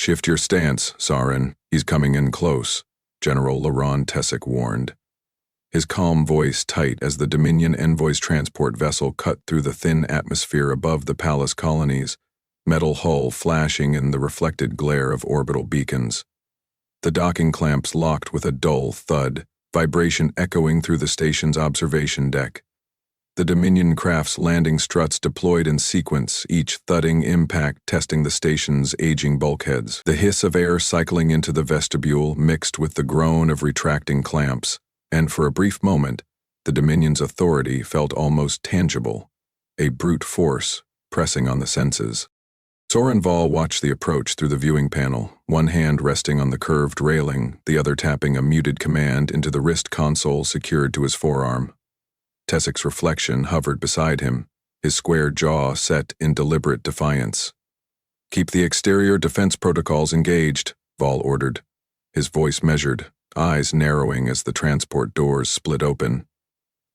Shift your stance, Sarin. He's coming in close, General Laron Tessic warned. His calm voice tight as the Dominion envoy's transport vessel cut through the thin atmosphere above the palace colonies, metal hull flashing in the reflected glare of orbital beacons. The docking clamps locked with a dull thud, vibration echoing through the station's observation deck. The Dominion craft's landing struts deployed in sequence, each thudding impact testing the station's aging bulkheads. The hiss of air cycling into the vestibule mixed with the groan of retracting clamps, and for a brief moment, the Dominion's authority felt almost tangible, a brute force pressing on the senses. Soren Vall watched the approach through the viewing panel, one hand resting on the curved railing, the other tapping a muted command into the wrist console secured to his forearm. Tessic's reflection hovered beside him, his square jaw set in deliberate defiance. "Keep the exterior defense protocols engaged," Vall ordered, his voice measured, eyes narrowing as the transport doors split open.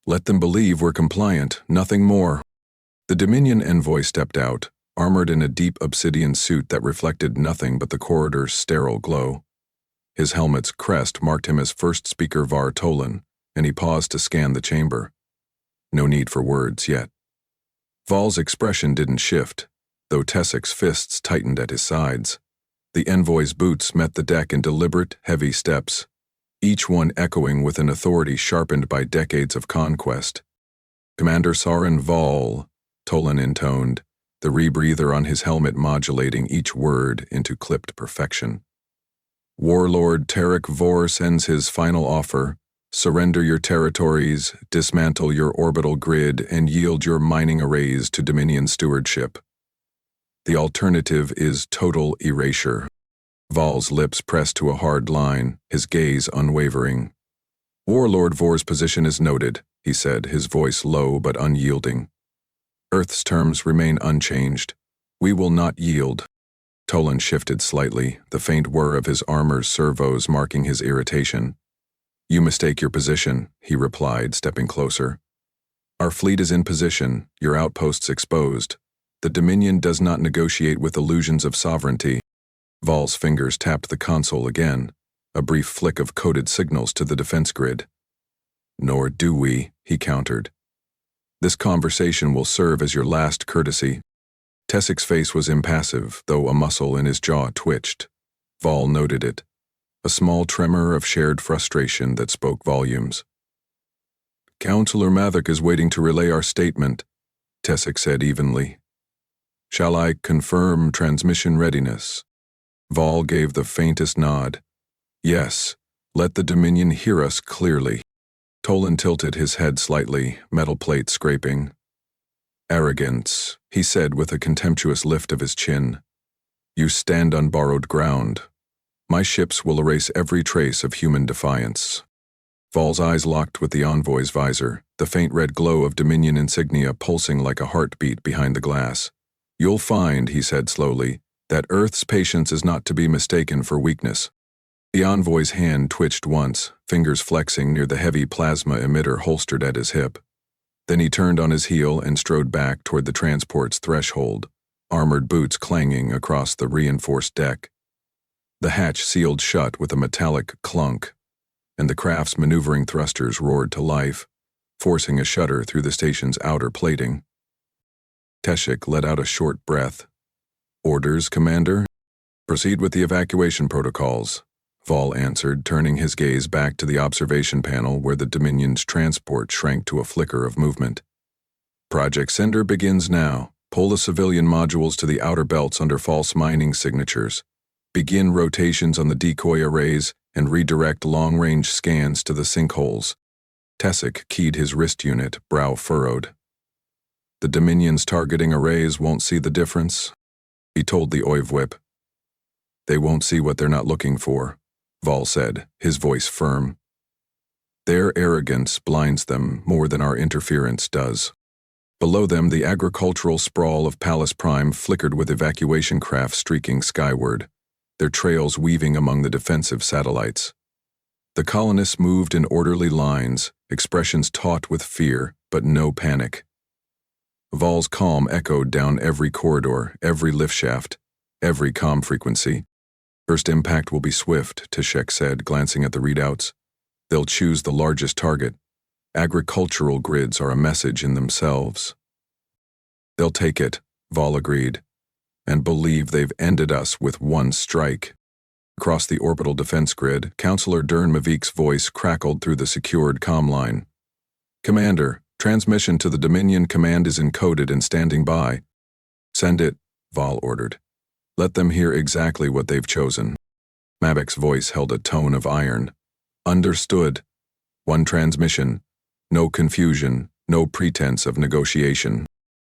"Let them believe we're compliant, nothing more." The Dominion envoy stepped out, armored in a deep obsidian suit that reflected nothing but the corridor's sterile glow. His helmet's crest marked him as First Speaker Var Tolan, and he paused to scan the chamber. No need for words yet. Vall's expression didn't shift, though Tessic's fists tightened at his sides. The envoy's boots met the deck in deliberate, heavy steps, each one echoing with an authority sharpened by decades of conquest. "Commander Sarin Vall," Tolan intoned, the rebreather on his helmet modulating each word into clipped perfection. "Warlord Tarek Vor sends his final offer. Surrender your territories, dismantle your orbital grid, and yield your mining arrays to Dominion stewardship. The alternative is total erasure." Vall's lips pressed to a hard line, his gaze unwavering. "Warlord Vor's position is noted," he said, his voice low but unyielding. "Earth's terms remain unchanged. We will not yield." Tolan shifted slightly, the faint whir of his armor's servos marking his irritation. "You mistake your position," he replied, stepping closer. "Our fleet is in position, your outposts exposed. The Dominion does not negotiate with illusions of sovereignty." Vall's fingers tapped the console again, a brief flick of coded signals to the defense grid. "Nor do we," he countered. "This conversation will serve as your last courtesy." Tessic's face was impassive, though a muscle in his jaw twitched. Vall noted it, a small tremor of shared frustration that spoke volumes. "Counselor Mathik is waiting to relay our statement," Tessic said evenly. "Shall I confirm transmission readiness?" Vall gave the faintest nod. "Yes, let the Dominion hear us clearly." Tolan tilted his head slightly, metal plate scraping. "Arrogance," he said with a contemptuous lift of his chin. "You stand on borrowed ground. My ships will erase every trace of human defiance." Vall's eyes locked with the envoy's visor, the faint red glow of Dominion insignia pulsing like a heartbeat behind the glass. "You'll find," he said slowly, "that Earth's patience is not to be mistaken for weakness." The envoy's hand twitched once, fingers flexing near the heavy plasma emitter holstered at his hip. Then he turned on his heel and strode back toward the transport's threshold, armored boots clanging across the reinforced deck. The hatch sealed shut with a metallic clunk, and the craft's maneuvering thrusters roared to life, forcing a shudder through the station's outer plating. Tessic let out a short breath. "Orders, Commander?" "Proceed with the evacuation protocols," Vall answered, turning his gaze back to the observation panel where the Dominion's transport shrank to a flicker of movement. "Project Sender begins now. Pull the civilian modules to the outer belts under false mining signatures. Begin rotations on the decoy arrays and redirect long-range scans to the sinkholes." Tessic keyed his wrist unit, brow furrowed. "The Dominion's targeting arrays won't see the difference," he told the Oivwhip. "They won't see what they're not looking for," Vall said, his voice firm. "Their arrogance blinds them more than our interference does." Below them, the agricultural sprawl of Palace Prime flickered with evacuation craft streaking skyward, their trails weaving among the defensive satellites. The colonists moved in orderly lines, expressions taut with fear, but no panic. Vall's calm echoed down every corridor, every lift shaft, every comm frequency. First impact will be swift, Tashek said, glancing at the readouts. They'll choose the largest target. Agricultural grids are a message in themselves. They'll take it, Vol agreed, and believe they've ended us with one strike. Across the orbital defense grid, Counselor Dern Mavik's voice crackled through the secured comm line. Commander, transmission to the Dominion command is encoded and standing by. Send it, Vol ordered. Let them hear exactly what they've chosen. Mavik's voice held a tone of iron. Understood. One transmission. No confusion, no pretense of negotiation.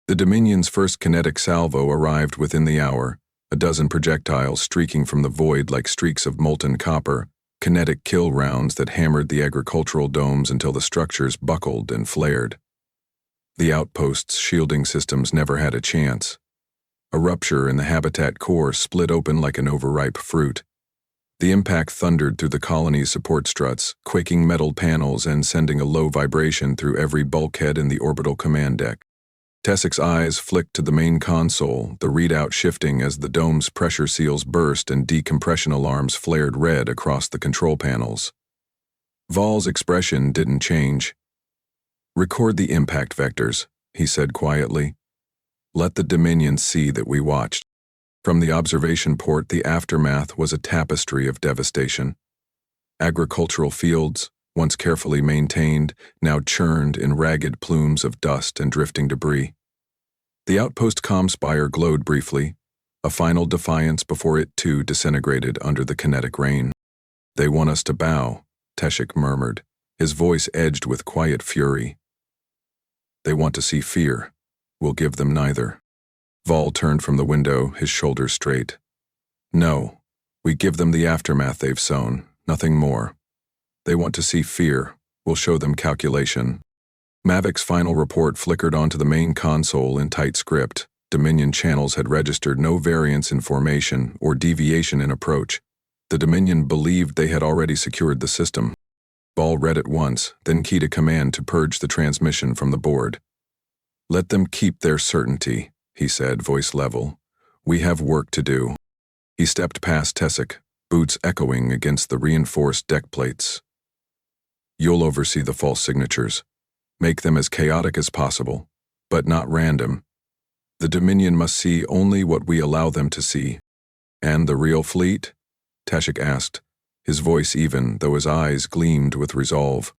The Dominion's first kinetic salvo arrived within the hour, a dozen projectiles streaking from the void like streaks of molten copper, kinetic kill rounds that hammered the agricultural domes until the structures buckled and flared. The outpost's shielding systems never had a chance. A rupture in the habitat core split open like an overripe fruit. The impact thundered through the colony's support struts, quaking metal panels and sending a low vibration through every bulkhead in the orbital command deck. Tessek's eyes flicked to the main console, the readout shifting as the dome's pressure seals burst and decompression alarms flared red across the control panels. Vol's expression didn't change. Record the impact vectors, he said quietly. Let the Dominion see that we watched. From the observation port, the aftermath was a tapestry of devastation. Agricultural fields, once carefully maintained, now churned in ragged plumes of dust and drifting debris. The outpost comm spire glowed briefly, a final defiance before it too disintegrated under the kinetic rain. They want us to bow, Teshik murmured, his voice edged with quiet fury. They want to see fear. We'll give them neither. Vol turned from the window, his shoulders straight. No, we give them the aftermath they've sown, nothing more. They want to see fear. We'll show them calculation. Mavik's final report flickered onto the main console in tight script. Dominion channels had registered no variance in formation or deviation in approach. The Dominion believed they had already secured the system. Vol read it once, then keyed a command to purge the transmission from the board. Let them keep their certainty, he said, voice level. We have work to do. He stepped past Tessek, boots echoing against the reinforced deck plates. You'll oversee the false signatures. Make them as chaotic as possible, but not random. The Dominion must see only what we allow them to see. And the real fleet? Tashik asked, his voice even, though his eyes gleamed with resolve.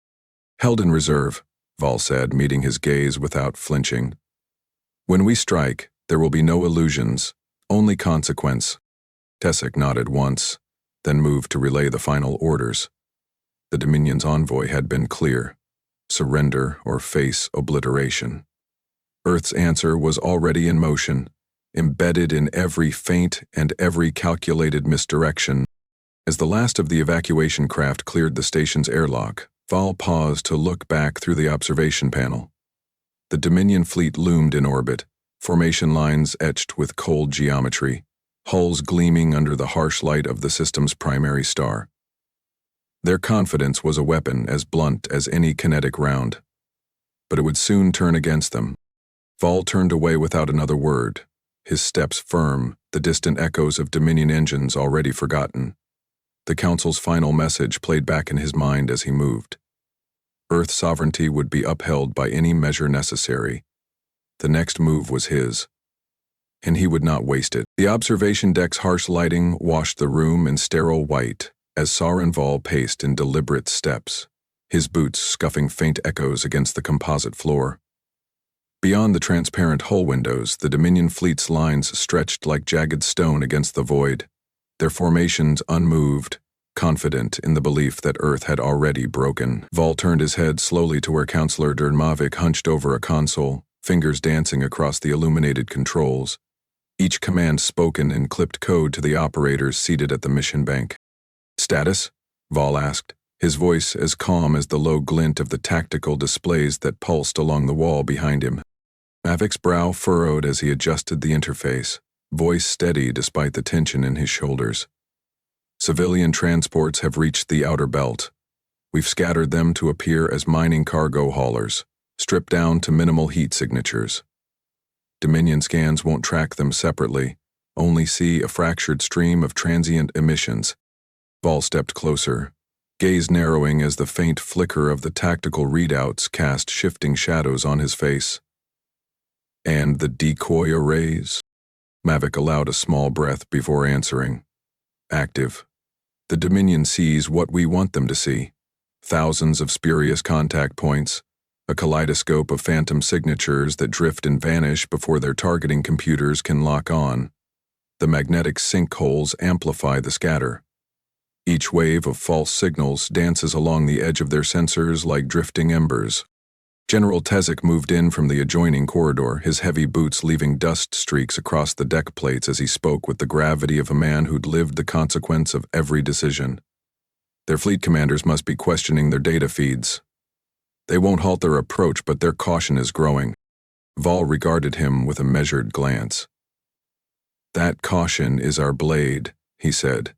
Held in reserve, Vol said, meeting his gaze without flinching. When we strike, there will be no illusions, only consequence. Tessek nodded once, then moved to relay the final orders. The Dominion's envoy had been clear. Surrender or face obliteration. Earth's answer was already in motion, embedded in every feint and every calculated misdirection. As the last of the evacuation craft cleared the station's airlock, Vol paused to look back through the observation panel. The Dominion fleet loomed in orbit, formation lines etched with cold geometry, hulls gleaming under the harsh light of the system's primary star. Their confidence was a weapon as blunt as any kinetic round. But it would soon turn against them. Vol turned away without another word, his steps firm, the distant echoes of Dominion engines already forgotten. The Council's final message played back in his mind as he moved. Earth sovereignty would be upheld by any measure necessary. The next move was his, and he would not waste it. The observation deck's harsh lighting washed the room in sterile white as Sarin Vol paced in deliberate steps, his boots scuffing faint echoes against the composite floor. Beyond the transparent hull windows, the Dominion fleet's lines stretched like jagged stone against the void, their formations unmoved, confident in the belief that Earth had already broken. Vol turned his head slowly to where Counselor Dernmavik hunched over a console, fingers dancing across the illuminated controls, each command spoken in clipped code to the operators seated at the mission bank. Status? Vol asked, his voice as calm as the low glint of the tactical displays that pulsed along the wall behind him. Mavik's brow furrowed as he adjusted the interface, voice steady despite the tension in his shoulders. Civilian transports have reached the outer belt. We've scattered them to appear as mining cargo haulers, stripped down to minimal heat signatures. Dominion scans won't track them separately, only see a fractured stream of transient emissions. Vol stepped closer, gaze narrowing as the faint flicker of the tactical readouts cast shifting shadows on his face. And the decoy arrays? Mavic allowed a small breath before answering. Active. The Dominion sees what we want them to see. Thousands of spurious contact points, a kaleidoscope of phantom signatures that drift and vanish before their targeting computers can lock on. The magnetic sinkholes amplify the scatter. Each wave of false signals dances along the edge of their sensors like drifting embers. General Tezik moved in from the adjoining corridor, his heavy boots leaving dust streaks across the deck plates as he spoke with the gravity of a man who'd lived the consequence of every decision. Their fleet commanders must be questioning their data feeds. They won't halt their approach, but their caution is growing. Vol regarded him with a measured glance. That caution is our blade, he said.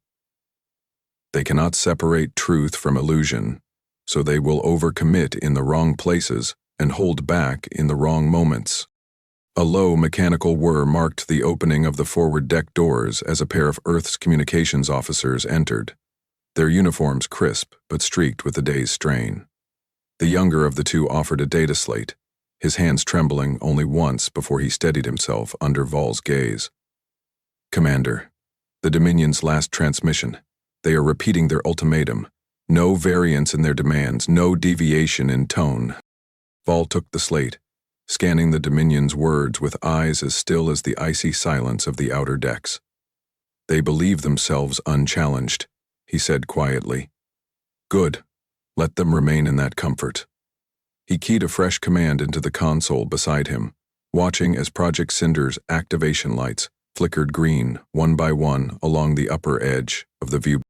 They cannot separate truth from illusion, so they will overcommit in the wrong places and hold back in the wrong moments. A low mechanical whir marked the opening of the forward deck doors as a pair of Earth's communications officers entered, their uniforms crisp but streaked with the day's strain. The younger of the two offered a data slate, his hands trembling only once before he steadied himself under Vol's gaze. Commander, the Dominion's last transmission. They are repeating their ultimatum. No variance in their demands, no deviation in tone. Vol took the slate, scanning the Dominion's words with eyes as still as the icy silence of the outer decks. They believe themselves unchallenged, he said quietly. Good. Let them remain in that comfort. He keyed a fresh command into the console beside him, watching as Project Cinder's activation lights flickered green, one by one, along the upper edge of the view.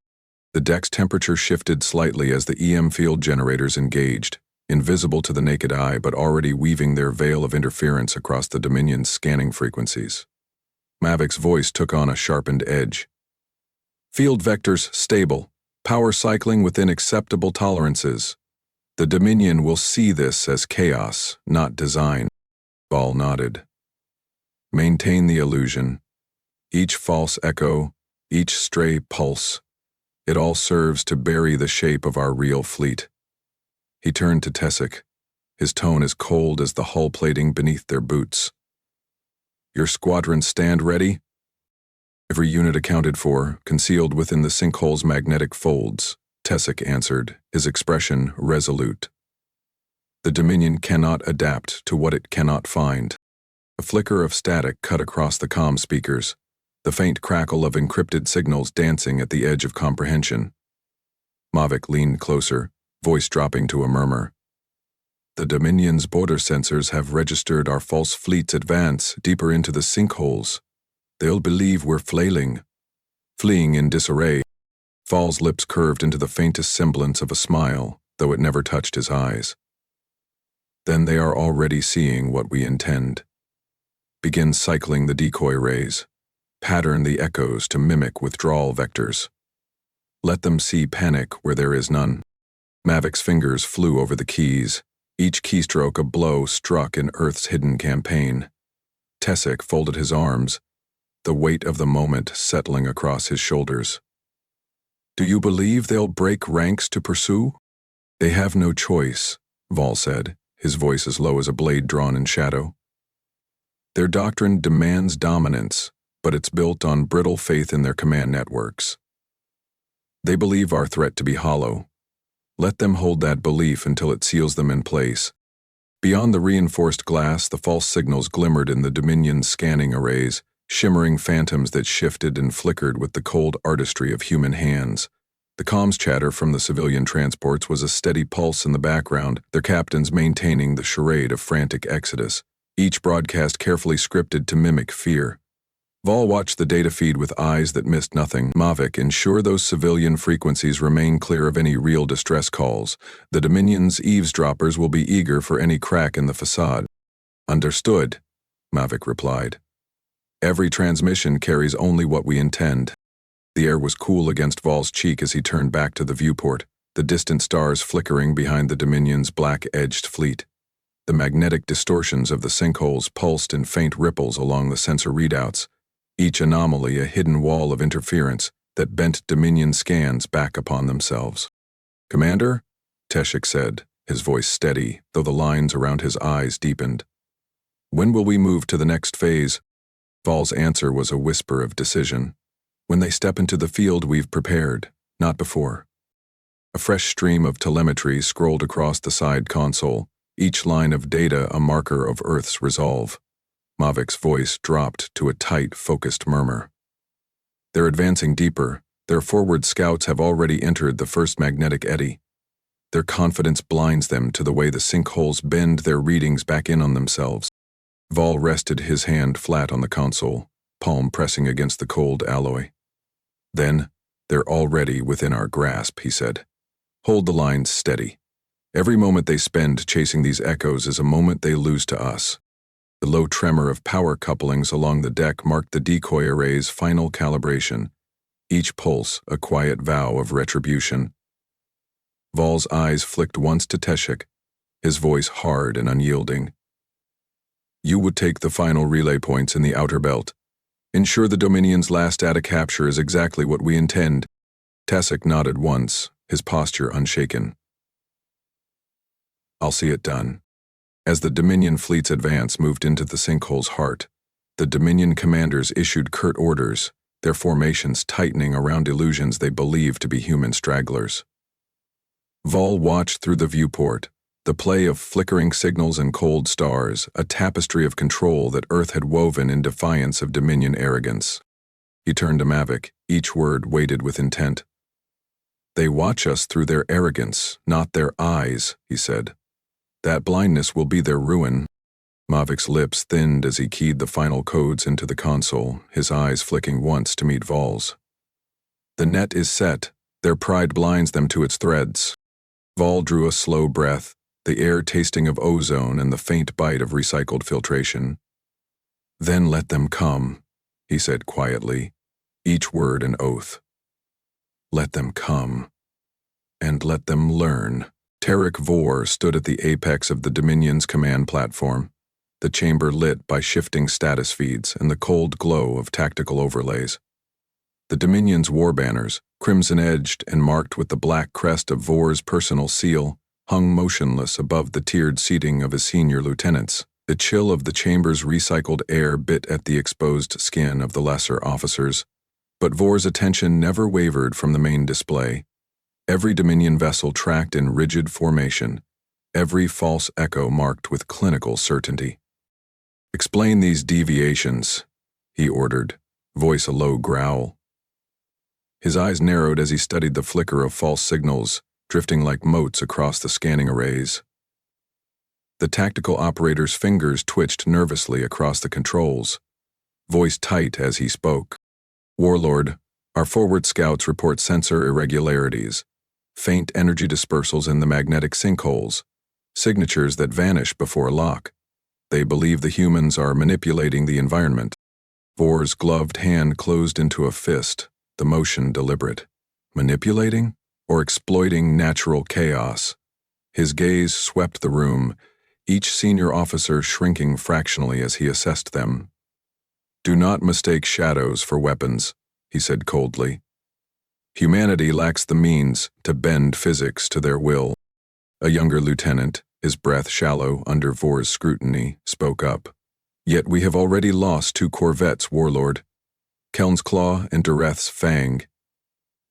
The deck's temperature shifted slightly as the EM field generators engaged, invisible to the naked eye but already weaving their veil of interference across the Dominion's scanning frequencies. Mavic's voice took on a sharpened edge. Field vectors stable, power cycling within acceptable tolerances. The Dominion will see this as chaos, not design. Vol nodded. Maintain the illusion. Each false echo, each stray pulse, it all serves to bury the shape of our real fleet. He turned to Tezik, his tone as cold as the hull plating beneath their boots. Your squadrons stand ready? Every unit accounted for, concealed within the sinkhole's magnetic folds, Tezik answered, his expression resolute. The Dominion cannot adapt to what it cannot find. A flicker of static cut across the comm speakers, the faint crackle of encrypted signals dancing at the edge of comprehension. Mavic leaned closer, voice dropping to a murmur. The Dominion's border sensors have registered our false fleet's advance deeper into the sinkholes. They'll believe we're fleeing in disarray. Vol's lips curved into the faintest semblance of a smile, though it never touched his eyes. Then they are already seeing what we intend. Begin cycling the decoy rays. Pattern the echoes to mimic withdrawal vectors. Let them see panic where there is none. Mavic's fingers flew over the keys, each keystroke a blow struck in Earth's hidden campaign. Tezik folded his arms, the weight of the moment settling across his shoulders. Do you believe they'll break ranks to pursue? They have no choice, Vol said, his voice as low as a blade drawn in shadow. Their doctrine demands dominance, but it's built on brittle faith in their command networks. They believe our threat to be hollow. Let them hold that belief until it seals them in place. Beyond the reinforced glass, the false signals glimmered in the Dominion's scanning arrays, shimmering phantoms that shifted and flickered with the cold artistry of human hands. The comms chatter from the civilian transports was a steady pulse in the background, their captains maintaining the charade of frantic exodus, each broadcast carefully scripted to mimic fear. Vol watched the data feed with eyes that missed nothing. Mavic, ensure those civilian frequencies remain clear of any real distress calls. The Dominion's eavesdroppers will be eager for any crack in the facade. Understood, Mavic replied. Every transmission carries only what we intend. The air was cool against Vol's cheek as he turned back to the viewport, the distant stars flickering behind the Dominion's black-edged fleet. The magnetic distortions of the sinkholes pulsed in faint ripples along the sensor readouts, each anomaly a hidden wall of interference that bent Dominion scans back upon themselves. "Commander?" Teshik said, his voice steady, though the lines around his eyes deepened. "When will we move to the next phase?" Val's answer was a whisper of decision. "When they step into the field we've prepared, not before." A fresh stream of telemetry scrolled across the side console, each line of data a marker of Earth's resolve. Mavik's voice dropped to a tight, focused murmur. "They're advancing deeper. Their forward scouts have already entered the first magnetic eddy. Their confidence blinds them to the way the sinkholes bend their readings back in on themselves." Val rested his hand flat on the console, palm pressing against the cold alloy. "Then, they're already within our grasp," he said. "Hold the lines steady. Every moment they spend chasing these echoes is a moment they lose to us." The low tremor of power couplings along the deck marked the decoy array's final calibration, each pulse a quiet vow of retribution. Val's eyes flicked once to Teshik, his voice hard and unyielding. "You would take the final relay points in the outer belt. Ensure the Dominion's last data capture is exactly what we intend." Teshik nodded once, his posture unshaken. "I'll see it done." As the Dominion fleet's advance moved into the sinkhole's heart, the Dominion commanders issued curt orders, their formations tightening around illusions they believed to be human stragglers. Val watched through the viewport, the play of flickering signals and cold stars, a tapestry of control that Earth had woven in defiance of Dominion arrogance. He turned to Mavik, each word weighted with intent. "They watch us through their arrogance, not their eyes," he said. "That blindness will be their ruin." Mavik's lips thinned as he keyed the final codes into the console, his eyes flicking once to meet Val's. "The net is set. Their pride blinds them to its threads." Val drew a slow breath, the air tasting of ozone and the faint bite of recycled filtration. "Then let them come," he said quietly, each word an oath. "Let them come. And let them learn." Tarek Vor stood at the apex of the Dominion's command platform, the chamber lit by shifting status feeds and the cold glow of tactical overlays. The Dominion's war banners, crimson-edged and marked with the black crest of Vor's personal seal, hung motionless above the tiered seating of his senior lieutenants. The chill of the chamber's recycled air bit at the exposed skin of the lesser officers, but Vor's attention never wavered from the main display. Every Dominion vessel tracked in rigid formation, every false echo marked with clinical certainty. "Explain these deviations," he ordered, voice a low growl. His eyes narrowed as he studied the flicker of false signals, drifting like motes across the scanning arrays. The tactical operator's fingers twitched nervously across the controls, voice tight as he spoke. "Warlord, our forward scouts report sensor irregularities, faint energy dispersals in the magnetic sinkholes, signatures that vanish before lock. They believe the humans are manipulating the environment." Vor's gloved hand closed into a fist, the motion deliberate. Manipulating? Or exploiting natural chaos? His gaze swept the room, each senior officer shrinking fractionally as he assessed them. "Do not mistake shadows for weapons," he said coldly. "Humanity lacks the means to bend physics to their will." A younger lieutenant, his breath shallow under Vor's scrutiny, spoke up. "Yet we have already lost 2 corvettes, Warlord. Keln's Claw and Dureth's Fang.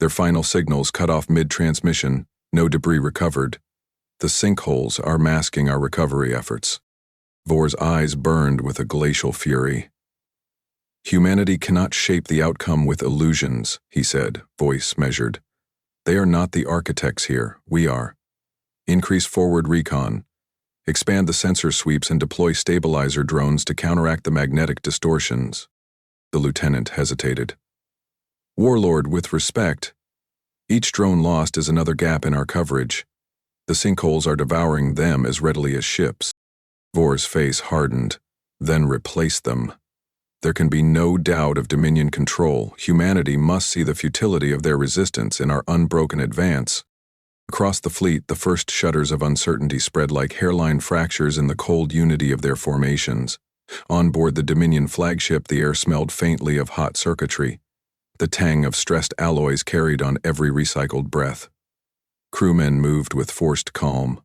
Their final signals cut off mid-transmission, no debris recovered. The sinkholes are masking our recovery efforts." Vor's eyes burned with a glacial fury. "Humanity cannot shape the outcome with illusions," he said, voice measured. "They are not the architects here, we are. Increase forward recon. Expand the sensor sweeps and deploy stabilizer drones to counteract the magnetic distortions." The lieutenant hesitated. "Warlord, with respect, each drone lost is another gap in our coverage. The sinkholes are devouring them as readily as ships." Vor's face hardened, then replaced them. "There can be no doubt of Dominion control. Humanity must see the futility of their resistance in our unbroken advance." Across the fleet, the first shudders of uncertainty spread like hairline fractures in the cold unity of their formations. On board the Dominion flagship, the air smelled faintly of hot circuitry. The tang of stressed alloys carried on every recycled breath. Crewmen moved with forced calm,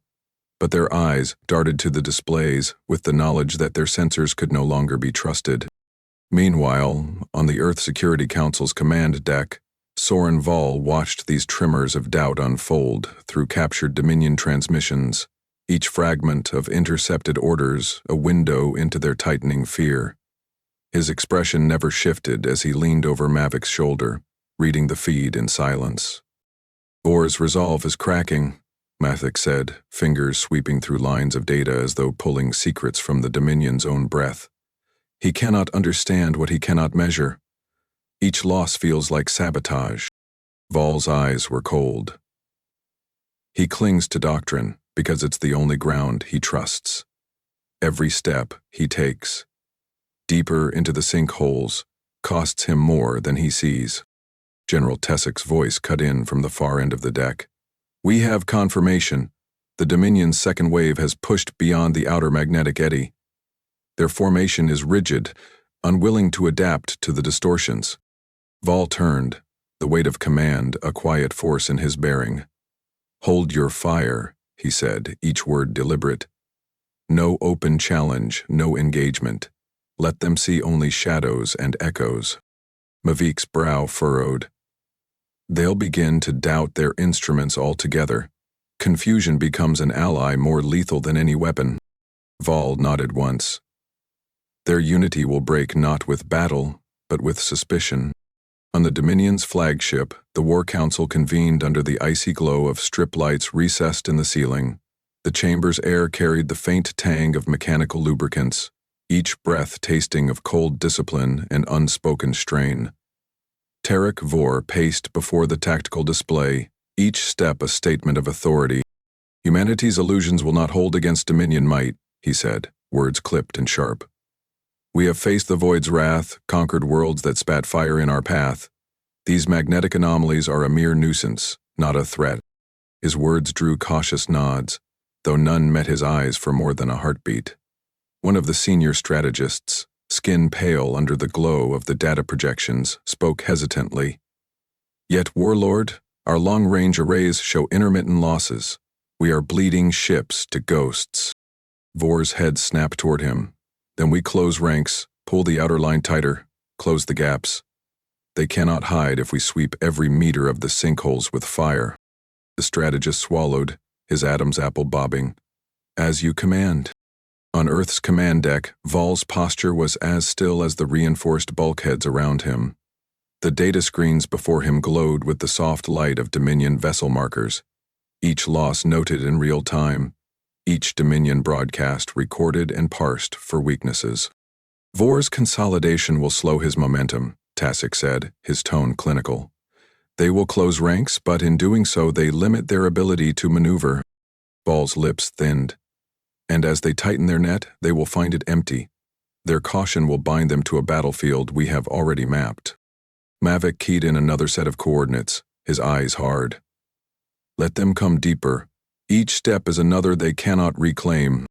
but their eyes darted to the displays with the knowledge that their sensors could no longer be trusted. Meanwhile, on the Earth Security Council's command deck, Soren Vall watched these tremors of doubt unfold through captured Dominion transmissions, each fragment of intercepted orders a window into their tightening fear. His expression never shifted as he leaned over Mavic's shoulder, reading the feed in silence. "Vor's resolve is cracking," Mavic said, fingers sweeping through lines of data as though pulling secrets from the Dominion's own breath. "He cannot understand what he cannot measure. Each loss feels like sabotage." Vall's eyes were cold. "He clings to doctrine because it's the only ground he trusts. Every step he takes, deeper into the sinkholes, costs him more than he sees." General Tessek's voice cut in from the far end of the deck. "We have confirmation. The Dominion's second wave has pushed beyond the outer magnetic eddy. Their formation is rigid, unwilling to adapt to the distortions." Vall turned, the weight of command a quiet force in his bearing. "Hold your fire," he said, each word deliberate. "No open challenge, no engagement. Let them see only shadows and echoes." Mavic's brow furrowed. "They'll begin to doubt their instruments altogether. Confusion becomes an ally more lethal than any weapon." Vall nodded once. "Their unity will break not with battle, but with suspicion." On the Dominion's flagship, the War Council convened under the icy glow of strip lights recessed in the ceiling. The chamber's air carried the faint tang of mechanical lubricants, each breath tasting of cold discipline and unspoken strain. Tarek Vor paced before the tactical display, each step a statement of authority. "Humanity's illusions will not hold against Dominion might," he said, words clipped and sharp. "We have faced the Void's wrath, conquered worlds that spat fire in our path. These magnetic anomalies are a mere nuisance, not a threat." His words drew cautious nods, though none met his eyes for more than a heartbeat. One of the senior strategists, skin pale under the glow of the data projections, spoke hesitantly. "Yet, Warlord, our long-range arrays show intermittent losses. We are bleeding ships to ghosts." Vor's head snapped toward him. "Then we close ranks, pull the outer line tighter, close the gaps. They cannot hide if we sweep every meter of the sinkholes with fire." The strategist swallowed, his Adam's apple bobbing. "As you command." On Earth's command deck, Vall's posture was as still as the reinforced bulkheads around him. The data screens before him glowed with the soft light of Dominion vessel markers, each loss noted in real time, each Dominion broadcast recorded and parsed for weaknesses. "Vor's consolidation will slow his momentum," Tasek said, his tone clinical. "They will close ranks, but in doing so they limit their ability to maneuver." Vall's lips thinned. "And as they tighten their net, they will find it empty. Their caution will bind them to a battlefield we have already mapped." Mavic keyed in another set of coordinates, his eyes hard. "Let them come deeper. Each step is another they cannot reclaim."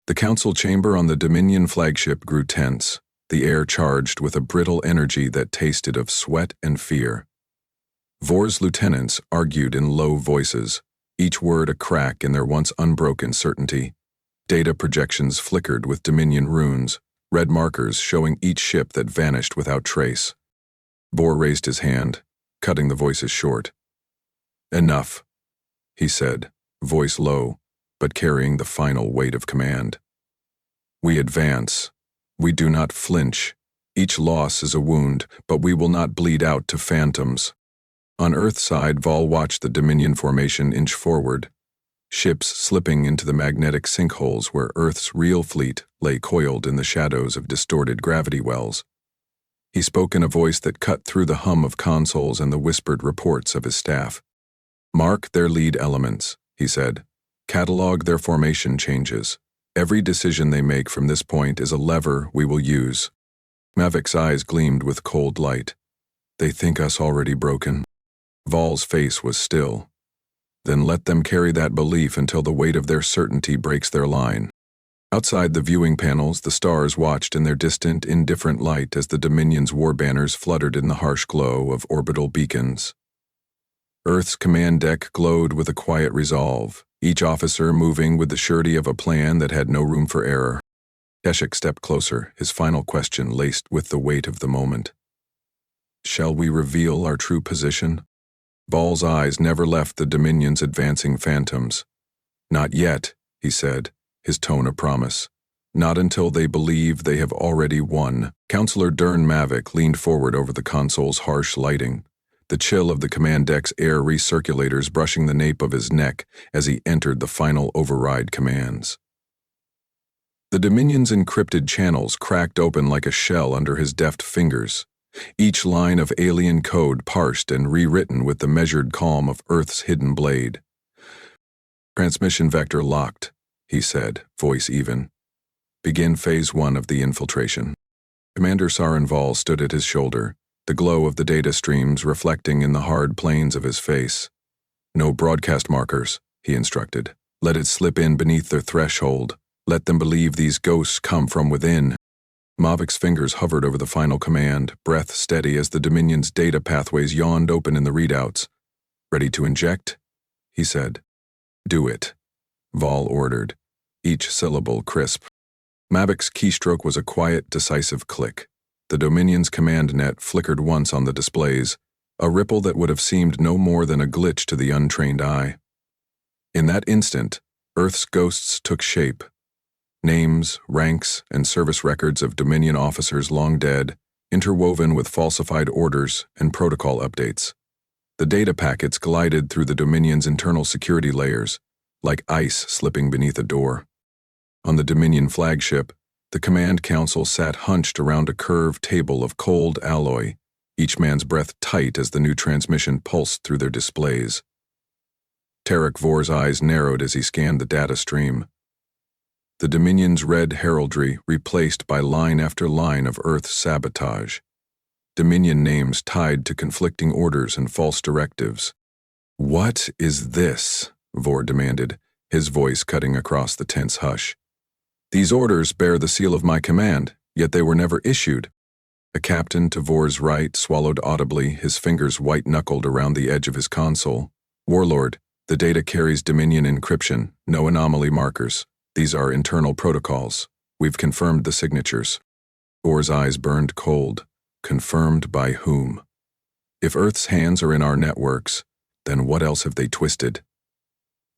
The council chamber on the Dominion flagship grew tense, the air charged with a brittle energy that tasted of sweat and fear. Vor's lieutenants argued in low voices, each word a crack in their once unbroken certainty. Data projections flickered with Dominion runes, red markers showing each ship that vanished without trace. Vor raised his hand, cutting the voices short. "Enough," he said, voice low, but carrying the final weight of command. "We advance. We do not flinch. Each loss is a wound, but we will not bleed out to phantoms." On Earth's side, Vall watched the Dominion formation inch forward, ships slipping into the magnetic sinkholes where Earth's real fleet lay coiled in the shadows of distorted gravity wells. He spoke in a voice that cut through the hum of consoles and the whispered reports of his staff. "Mark their lead elements," he said. "Catalog their formation changes. Every decision they make from this point is a lever we will use." Mavic's eyes gleamed with cold light. "They think us already broken." Vall's face was still. "Then let them carry that belief until the weight of their certainty breaks their line." Outside the viewing panels, the stars watched in their distant, indifferent light as the Dominion's war banners fluttered in the harsh glow of orbital beacons. Earth's command deck glowed with a quiet resolve, each officer moving with the surety of a plan that had no room for error. Keshik stepped closer, his final question laced with the weight of the moment. "Shall we reveal our true position?" Ball's eyes never left the Dominion's advancing phantoms. "Not yet," he said, his tone a promise. "Not until they believe they have already won." Counselor Dern Mavic leaned forward over the console's harsh lighting, the chill of the command deck's air recirculators brushing the nape of his neck as he entered the final override commands. The Dominion's encrypted channels cracked open like a shell under his deft fingers, each line of alien code parsed and rewritten with the measured calm of Earth's hidden blade. "Transmission vector locked," he said, voice even. "Begin phase 1 of the infiltration." Commander Sarenval stood at his shoulder, the glow of the data streams reflecting in the hard planes of his face. "No broadcast markers," he instructed. "Let it slip in beneath their threshold. Let them believe these ghosts come from within." Mavic's fingers hovered over the final command, breath steady as the Dominion's data pathways yawned open in the readouts. "Ready to inject?" he said. "Do it," Vol ordered, each syllable crisp. Mavic's keystroke was a quiet, decisive click. The Dominion's command net flickered once on the displays, a ripple that would have seemed no more than a glitch to the untrained eye. In that instant, Earth's ghosts took shape. Names, ranks, and service records of Dominion officers long dead, interwoven with falsified orders and protocol updates. The data packets glided through the Dominion's internal security layers, like ice slipping beneath a door. On the Dominion flagship, the command council sat hunched around a curved table of cold alloy, each man's breath tight as the new transmission pulsed through their displays. Tarek Vor's eyes narrowed as he scanned the data stream. The Dominion's red heraldry replaced by line after line of Earth's sabotage. Dominion names tied to conflicting orders and false directives. "What is this?" Vor demanded, his voice cutting across the tense hush. "These orders bear the seal of my command, yet they were never issued." A captain to Vor's right swallowed audibly, his fingers white-knuckled around the edge of his console. "Warlord, the data carries Dominion encryption, no anomaly markers. These are internal protocols. We've confirmed the signatures." Vor's eyes burned cold. Confirmed by whom? If Earth's hands are in our networks, then what else have they twisted?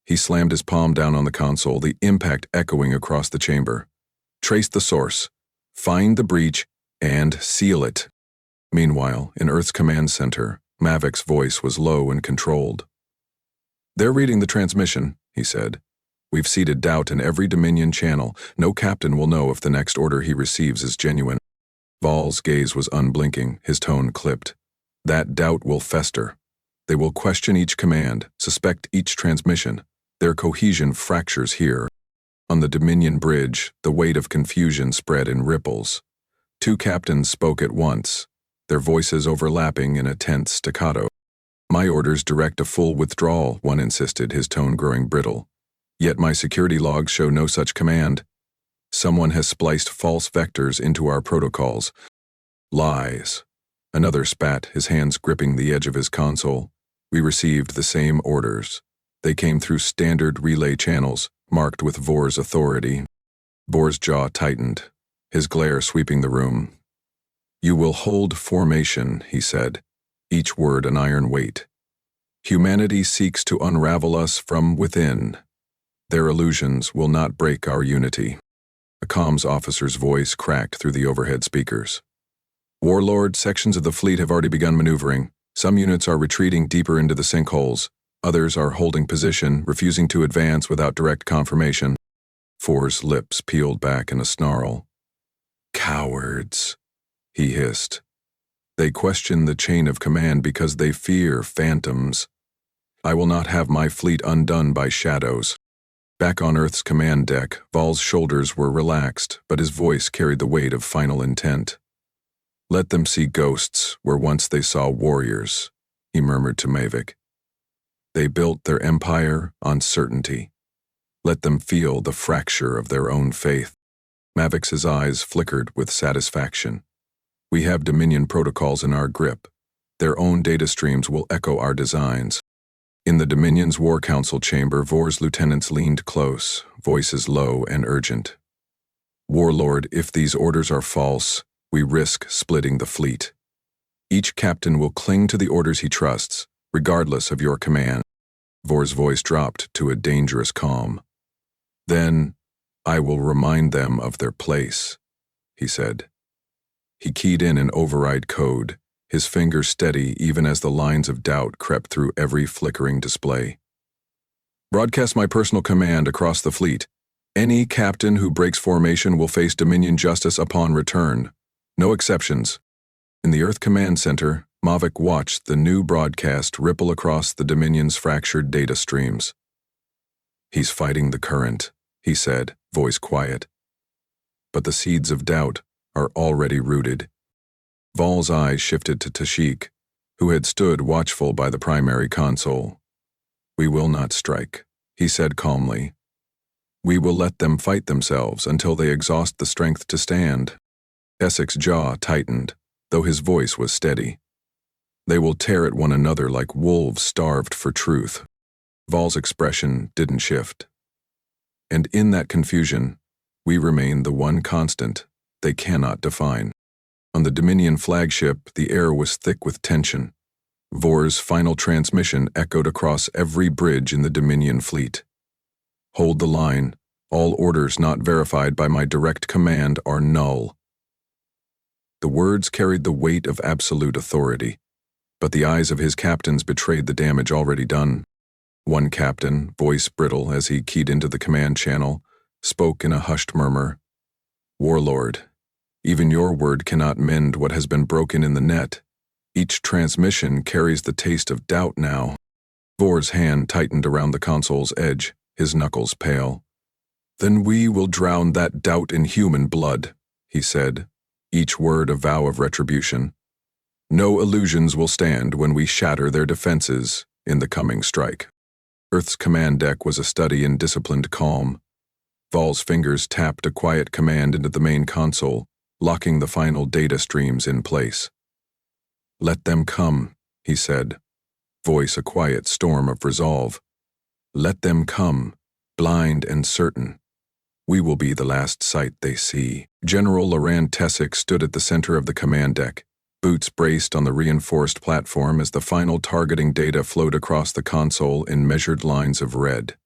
He slammed his palm down on the console, the impact echoing across the chamber. "Trace the source, find the breach, and seal it." Meanwhile, in Earth's command center, Mavic's voice was low and controlled. "They're reading the transmission," he said. "We've seeded doubt in every Dominion channel. No captain will know if the next order he receives is genuine." Vol's gaze was unblinking, his tone clipped. "That doubt will fester. They will question each command, suspect each transmission. Their cohesion fractures here." On the Dominion bridge, the weight of confusion spread in ripples. Two captains spoke at once, their voices overlapping in a tense staccato. "My orders direct a full withdrawal," one insisted, his tone growing brittle. "Yet my security logs show no such command. Someone has spliced false vectors into our protocols." "Lies." Another spat, his hands gripping the edge of his console. "We received the same orders. They came through standard relay channels, marked with Vor's authority." Vor's jaw tightened, his glare sweeping the room. "You will hold formation," he said, each word an iron weight. "Humanity seeks to unravel us from within. Their illusions will not break our unity." A comms officer's voice cracked through the overhead speakers. "Warlord, sections of the fleet have already begun maneuvering. Some units are retreating deeper into the sinkholes. Others are holding position, refusing to advance without direct confirmation." Vor's lips peeled back in a snarl. "Cowards," he hissed. "They question the chain of command because they fear phantoms. I will not have my fleet undone by shadows." Back on Earth's command deck, Vol's shoulders were relaxed, but his voice carried the weight of final intent. "Let them see ghosts where once they saw warriors," he murmured to Mavic. "They built their empire on certainty. Let them feel the fracture of their own faith. Mavix's eyes flickered with satisfaction. We have Dominion protocols in our grip. Their own data streams will echo our designs. In the Dominion's War Council chamber, Vor's lieutenants leaned close, voices low and urgent. Warlord, if these orders are false, we risk splitting the fleet. Each captain will cling to the orders he trusts, regardless of your command. Vor's voice dropped to a dangerous calm. Then, I will remind them of their place, he said. He keyed in an override code, his fingers steady even as the lines of doubt crept through every flickering display. Broadcast my personal command across the fleet. Any captain who breaks formation will face Dominion justice upon return. No exceptions. In the Earth Command Center, Mavic watched the new broadcast ripple across the Dominion's fractured data streams. He's fighting the current, he said, voice quiet. But the seeds of doubt are already rooted. Vol's eyes shifted to Tashik, who had stood watchful by the primary console. We will not strike, he said calmly. We will let them fight themselves until they exhaust the strength to stand. Essek's jaw tightened, though his voice was steady. They will tear at one another like wolves starved for truth. Vol's expression didn't shift. And in that confusion, we remain the one constant they cannot define. On the Dominion flagship, the air was thick with tension. Vor's final transmission echoed across every bridge in the Dominion fleet. Hold the line. All orders not verified by my direct command are null. The words carried the weight of absolute authority, but the eyes of his captains betrayed the damage already done. One captain, voice brittle as he keyed into the command channel, spoke in a hushed murmur. Warlord, even your word cannot mend what has been broken in the net. Each transmission carries the taste of doubt now. Vor's hand tightened around the console's edge, his knuckles pale. Then we will drown that doubt in human blood, he said, each word a vow of retribution. No illusions will stand when we shatter their defenses in the coming strike. Earth's command deck was a study in disciplined calm. Vol's fingers tapped a quiet command into the main console, locking the final data streams in place. Let them come, he said, voice a quiet storm of resolve. Let them come, blind and certain. We will be the last sight they see. General Loran Tessic stood at the center of the command deck, boots braced on the reinforced platform as the final targeting data flowed across the console in measured lines of red.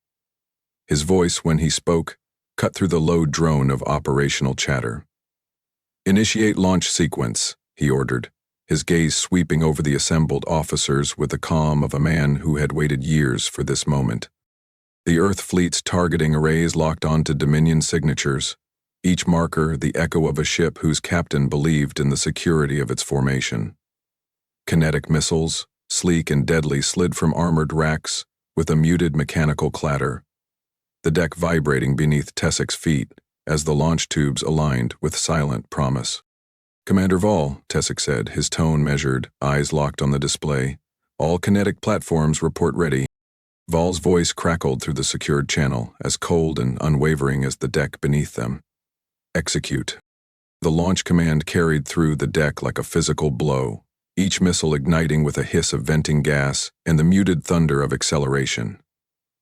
His voice, when he spoke, cut through the low drone of operational chatter. Initiate launch sequence, he ordered, his gaze sweeping over the assembled officers with the calm of a man who had waited years for this moment. The Earth fleet's targeting arrays locked onto Dominion signatures, each marker the echo of a ship whose captain believed in the security of its formation. Kinetic missiles, sleek and deadly, slid from armored racks with a muted mechanical clatter, the deck vibrating beneath Tessic's feet as the launch tubes aligned with silent promise. Commander Vol, Tessic said, his tone measured, eyes locked on the display. All kinetic platforms report ready. Vol's voice crackled through the secured channel, as cold and unwavering as the deck beneath them. Execute. The launch command carried through the deck like a physical blow, each missile igniting with a hiss of venting gas and the muted thunder of acceleration.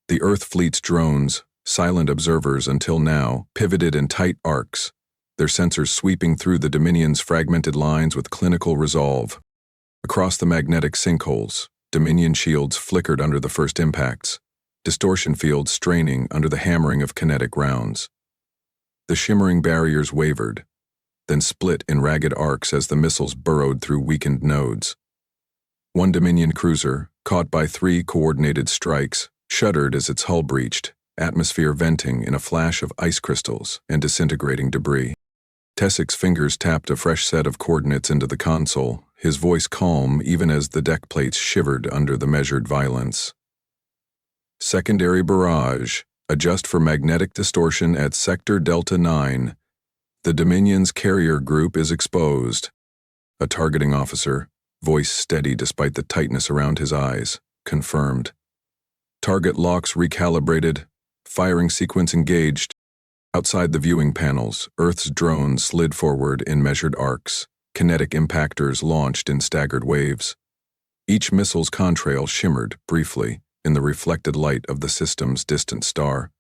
The Earth fleet's drones, silent observers until now, pivoted in tight arcs, their sensors sweeping through the Dominion's fragmented lines with clinical resolve. Across the magnetic sinkholes, Dominion shields flickered under the first impacts, distortion fields straining under the hammering of kinetic rounds. The shimmering barriers wavered, then split in ragged arcs as the missiles burrowed through weakened nodes. One Dominion cruiser, caught by 3 coordinated strikes, shuddered as its hull breached, atmosphere venting in a flash of ice crystals and disintegrating debris. Tessic's fingers tapped a fresh set of coordinates into the console, his voice calm even as the deck plates shivered under the measured violence. Secondary barrage. Adjust for magnetic distortion at Sector Delta 9. The Dominion's carrier group is exposed. A targeting officer, voice steady despite the tightness around his eyes, confirmed. Target locks recalibrated. Firing sequence engaged. Outside the viewing panels, Earth's drones slid forward in measured arcs. Kinetic impactors launched in staggered waves. Each missile's contrail shimmered, briefly, in the reflected light of the system's distant star,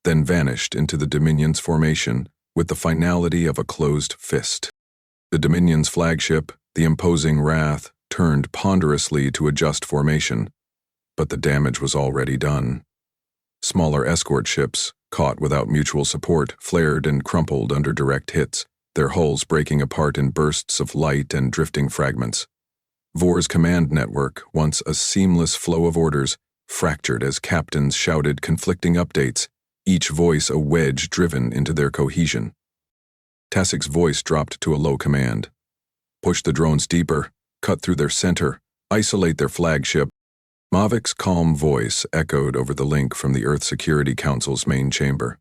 then vanished into the Dominion's formation with the finality of a closed fist. The Dominion's flagship, the imposing Wrath, turned ponderously to adjust formation, but the damage was already done. Smaller escort ships, caught without mutual support, flared and crumpled under direct hits, their hulls breaking apart in bursts of light and drifting fragments. Vor's command network, once a seamless flow of orders, fractured as captains shouted conflicting updates, each voice a wedge driven into their cohesion. Tassik's voice dropped to a low command. Push the drones deeper, cut through their center, isolate their flagship. Mavik's calm voice echoed over the link from the Earth Security Council's main chamber.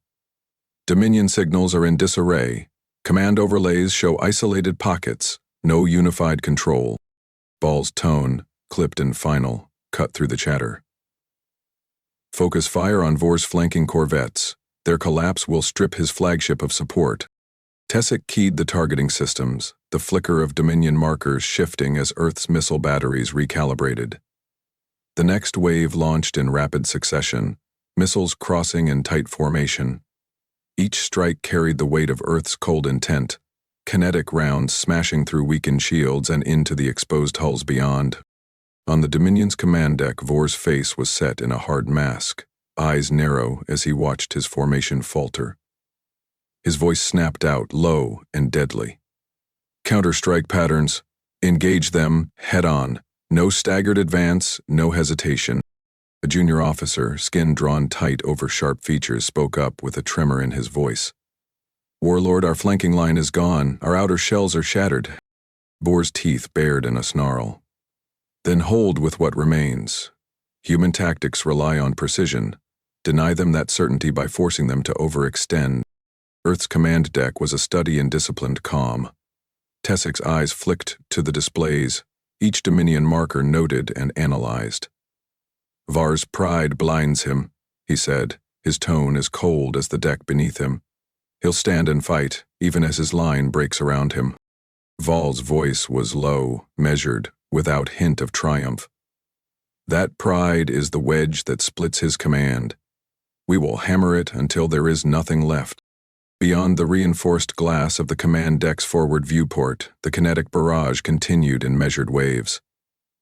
Dominion signals are in disarray. Command overlays show isolated pockets, no unified control. Ball's tone, clipped and final, cut through the chatter. Focus fire on Vor's flanking corvettes. Their collapse will strip his flagship of support. Tessik keyed the targeting systems, the flicker of Dominion markers shifting as Earth's missile batteries recalibrated. The next wave launched in rapid succession, missiles crossing in tight formation. Each strike carried the weight of Earth's cold intent, kinetic rounds smashing through weakened shields and into the exposed hulls beyond. On the Dominion's command deck, Vor's face was set in a hard mask, eyes narrow as he watched his formation falter. His voice snapped out, low and deadly. Counter-strike patterns. Engage them head-on. No staggered advance, no hesitation. A junior officer, skin drawn tight over sharp features, spoke up with a tremor in his voice. Warlord, our flanking line is gone. Our outer shells are shattered. Vor's teeth bared in a snarl. Then hold with what remains. Human tactics rely on precision. Deny them that certainty by forcing them to overextend. Earth's command deck was a study in disciplined calm. Tessik's eyes flicked to the displays, each Dominion marker noted and analyzed. Var's pride blinds him, he said, his tone as cold as the deck beneath him. He'll stand and fight, even as his line breaks around him. Val's voice was low, measured, without hint of triumph. That pride is the wedge that splits his command. We will hammer it until there is nothing left. Beyond the reinforced glass of the command deck's forward viewport, the kinetic barrage continued in measured waves.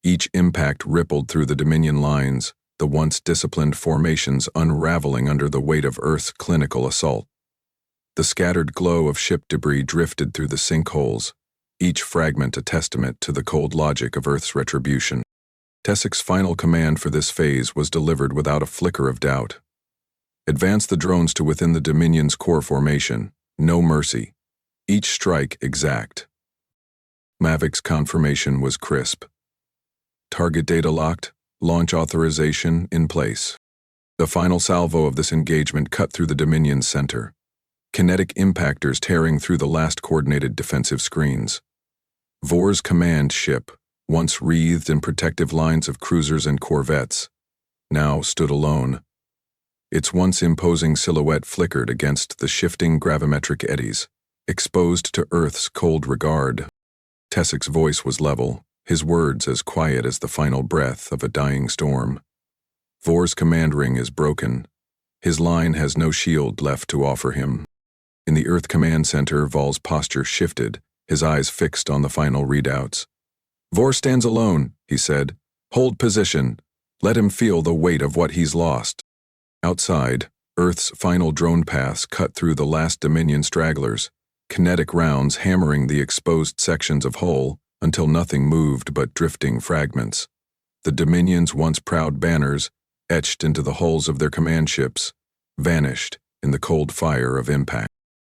Each impact rippled through the Dominion lines, the once disciplined formations unraveling under the weight of Earth's clinical assault. The scattered glow of ship debris drifted through the sinkholes, each fragment a testament to the cold logic of Earth's retribution. Tessik's final command for this phase was delivered without a flicker of doubt. Advance the drones to within the Dominion's core formation. No mercy. Each strike exact. Mavik's confirmation was crisp. Target data locked, launch authorization in place. The final salvo of this engagement cut through the Dominion's center. Kinetic impactors tearing through the last coordinated defensive screens. Vor's command ship, once wreathed in protective lines of cruisers and corvettes, now stood alone. Its once imposing silhouette flickered against the shifting gravimetric eddies, exposed to Earth's cold regard. Tessik's voice was level, his words as quiet as the final breath of a dying storm. Vor's command ring is broken. His line has no shield left to offer him. In the Earth Command Center, Val's posture shifted, his eyes fixed on the final readouts. Vor stands alone, he said. Hold position. Let him feel the weight of what he's lost. Outside, Earth's final drone paths cut through the last Dominion stragglers, kinetic rounds hammering the exposed sections of hull until nothing moved but drifting fragments. The Dominion's once proud banners, etched into the hulls of their command ships, vanished in the cold fire of impact.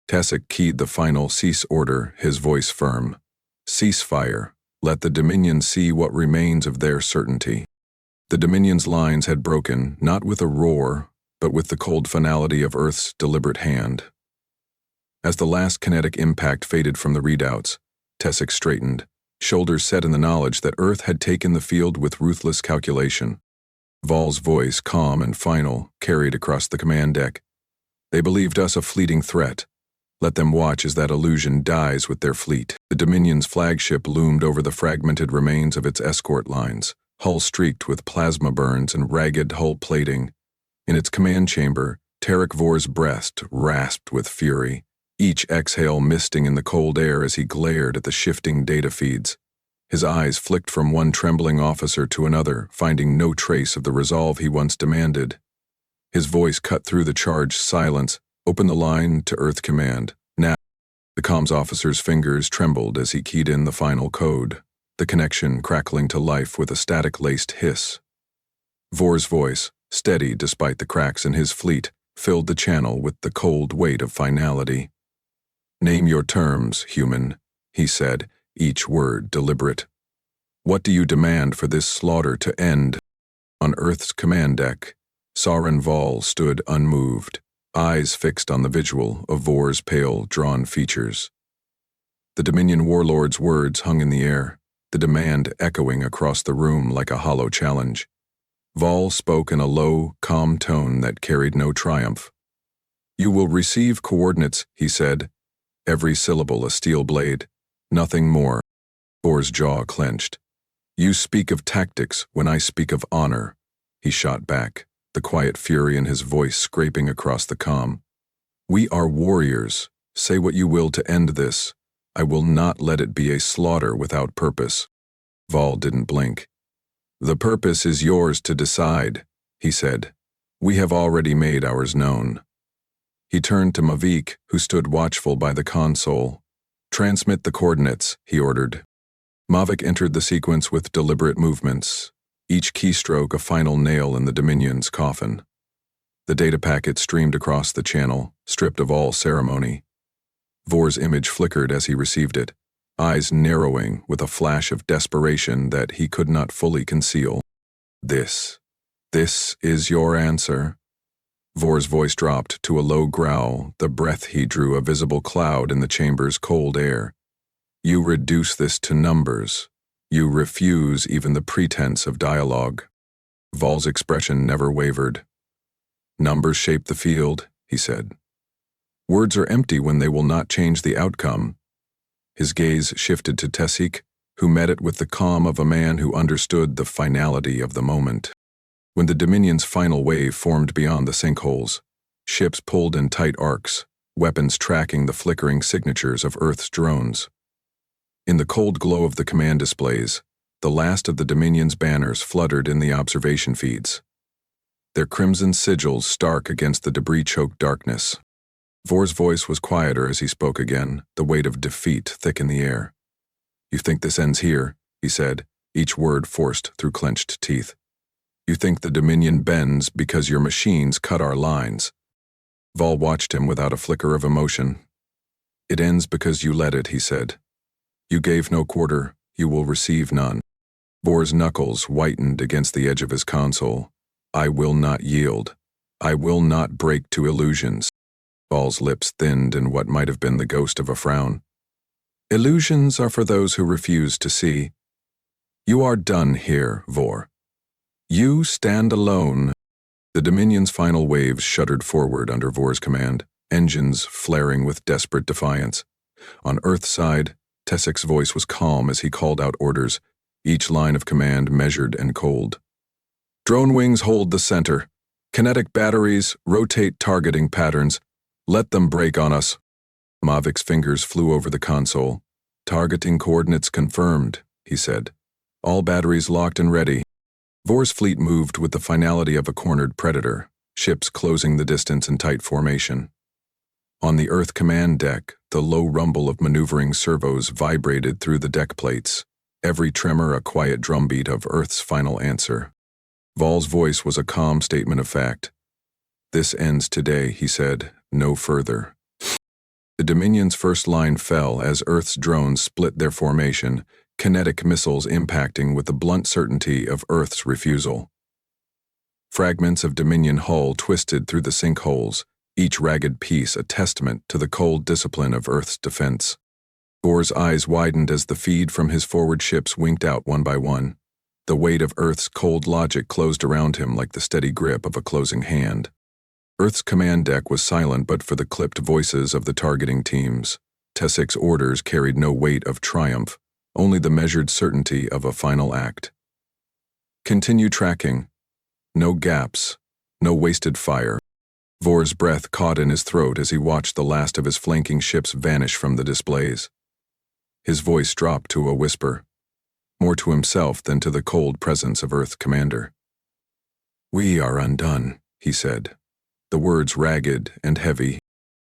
Tessik keyed the final cease order, his voice firm. Cease fire. Let the Dominion see what remains of their certainty. The Dominion's lines had broken, not with a roar, but with the cold finality of Earth's deliberate hand. As the last kinetic impact faded from the readouts, Tessik straightened, shoulders set in the knowledge that Earth had taken the field with ruthless calculation. Vol's voice, calm and final, carried across the command deck. They believed us a fleeting threat. Let them watch as that illusion dies with their fleet. The Dominion's flagship loomed over the fragmented remains of its escort lines, hull streaked with plasma burns and ragged hull plating. In its command chamber, Tarek Vor's breast rasped with fury, each exhale misting in the cold air as he glared at the shifting data feeds. His eyes flicked from one trembling officer to another, finding no trace of the resolve he once demanded. His voice cut through the charged silence. Open the line to Earth Command. Now. The comms officer's fingers trembled as he keyed in the final code, the connection crackling to life with a static-laced hiss. Vor's voice, steady despite the cracks in his fleet, filled the channel with the cold weight of finality. Name your terms, human, he said, each word deliberate. What do you demand for this slaughter to end? On Earth's command deck, Soren Vol stood unmoved, eyes fixed on the visual of Vor's pale, drawn features. The Dominion warlord's words hung in the air, the demand echoing across the room like a hollow challenge. Vol spoke in a low, calm tone that carried no triumph. You will receive coordinates, he said, every syllable a steel blade, nothing more. Vor's jaw clenched. You speak of tactics when I speak of honor, he shot back, the quiet fury in his voice scraping across the comm. We are warriors. Say what you will to end this. I will not let it be a slaughter without purpose. Vol didn't blink. The purpose is yours to decide, he said. We have already made ours known. He turned to Mavic, who stood watchful by the console. Transmit the coordinates, he ordered. Mavic entered the sequence with deliberate movements, each keystroke a final nail in the Dominion's coffin. The data packet streamed across the channel, stripped of all ceremony. Vor's image flickered as he received it, eyes narrowing with a flash of desperation that he could not fully conceal. This is your answer? Vor's voice dropped to a low growl, the breath he drew a visible cloud in the chamber's cold air. You reduce this to numbers. You refuse even the pretense of dialogue. Vol's expression never wavered. Numbers shape the field, he said. Words are empty when they will not change the outcome. His gaze shifted to Tessik, who met it with the calm of a man who understood the finality of the moment. When the Dominion's final wave formed beyond the sinkholes, ships pulled in tight arcs, weapons tracking the flickering signatures of Earth's drones. In the cold glow of the command displays, the last of the Dominion's banners fluttered in the observation feeds, their crimson sigils stark against the debris-choked darkness. Vor's voice was quieter as he spoke again, the weight of defeat thick in the air. You think this ends here, he said, each word forced through clenched teeth. You think the Dominion bends because your machines cut our lines. Vol watched him without a flicker of emotion. It ends because you let it, he said. You gave no quarter, you will receive none. Vor's knuckles whitened against the edge of his console. I will not yield. I will not break to illusions. Vol's lips thinned in what might have been the ghost of a frown. Illusions are for those who refuse to see. You are done here, Vor. You stand alone. The Dominion's final waves shuddered forward under Vor's command, engines flaring with desperate defiance. On Earth's side, Tessik's voice was calm as he called out orders, each line of command measured and cold. Drone wings hold the center. Kinetic batteries rotate targeting patterns. Let them break on us. Mavic's fingers flew over the console. Targeting coordinates confirmed, he said. All batteries locked and ready. Vor's fleet moved with the finality of a cornered predator, ships closing the distance in tight formation. On the Earth command deck, the low rumble of maneuvering servos vibrated through the deck plates, every tremor a quiet drumbeat of Earth's final answer. Vol's voice was a calm statement of fact. This ends today, he said, no further. The Dominion's first line fell as Earth's drones split their formation, kinetic missiles impacting with the blunt certainty of Earth's refusal. Fragments of Dominion hull twisted through the sinkholes, each ragged piece a testament to the cold discipline of Earth's defense. Vor's eyes widened as the feed from his forward ships winked out one by one. The weight of Earth's cold logic closed around him like the steady grip of a closing hand. Earth's command deck was silent but for the clipped voices of the targeting teams. Tessik's orders carried no weight of triumph, only the measured certainty of a final act. Continue tracking. No gaps. No wasted fire. Vor's breath caught in his throat as he watched the last of his flanking ships vanish from the displays. His voice dropped to a whisper, more to himself than to the cold presence of Earth Commander. "We are undone," he said, the words ragged and heavy.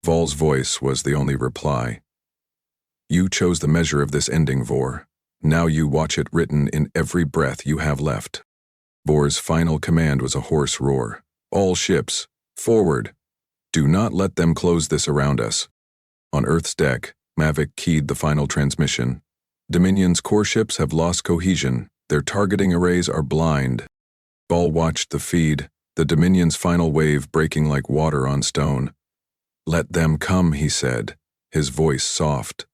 Vol's voice was the only reply. "You chose the measure of this ending, Vor. Now you watch it written in every breath you have left." Vor's final command was a hoarse roar. "All ships, forward! Do not let them close this around us." On Earth's deck, Mavic keyed the final transmission. "Dominion's core ships have lost cohesion. Their targeting arrays are blind." Vol watched the feed, the Dominion's final wave breaking like water on stone. "Let them come," he said, his voice soft,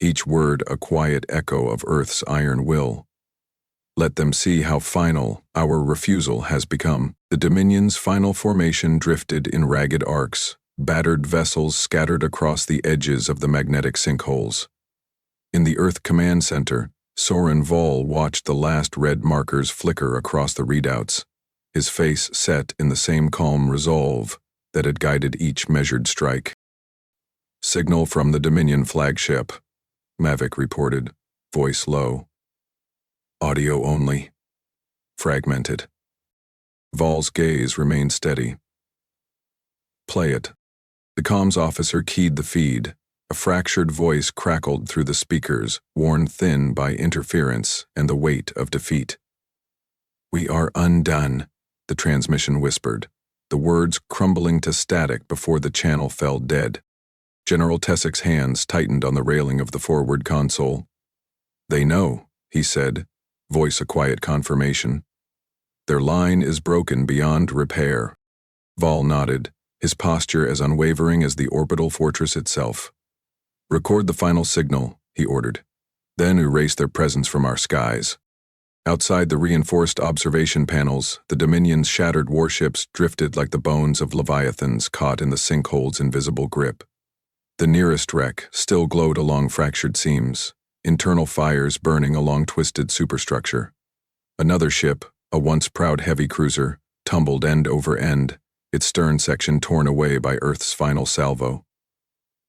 each word a quiet echo of Earth's iron will. "Let them see how final our refusal has become." The Dominion's final formation drifted in ragged arcs, battered vessels scattered across the edges of the magnetic sinkholes. In the Earth Command Center, Soren Vol watched the last red markers flicker across the readouts, his face set in the same calm resolve that had guided each measured strike. "Signal from the Dominion flagship," Mavic reported, voice low. "Audio only. Fragmented." Vol's gaze remained steady. "Play it." The comms officer keyed the feed. A fractured voice crackled through the speakers, worn thin by interference and the weight of defeat. "We are undone," the transmission whispered, the words crumbling to static before the channel fell dead. General Tessik's hands tightened on the railing of the forward console. "They know," he said, voice a quiet confirmation. "Their line is broken beyond repair." Vol nodded, his posture as unwavering as the orbital fortress itself. "Record the final signal," he ordered. "Then erase their presence from our skies." Outside the reinforced observation panels, the Dominion's shattered warships drifted like the bones of leviathans caught in the sinkhole's invisible grip. The nearest wreck still glowed along fractured seams, internal fires burning along twisted superstructure. Another ship, a once proud heavy cruiser, tumbled end over end, its stern section torn away by Earth's final salvo.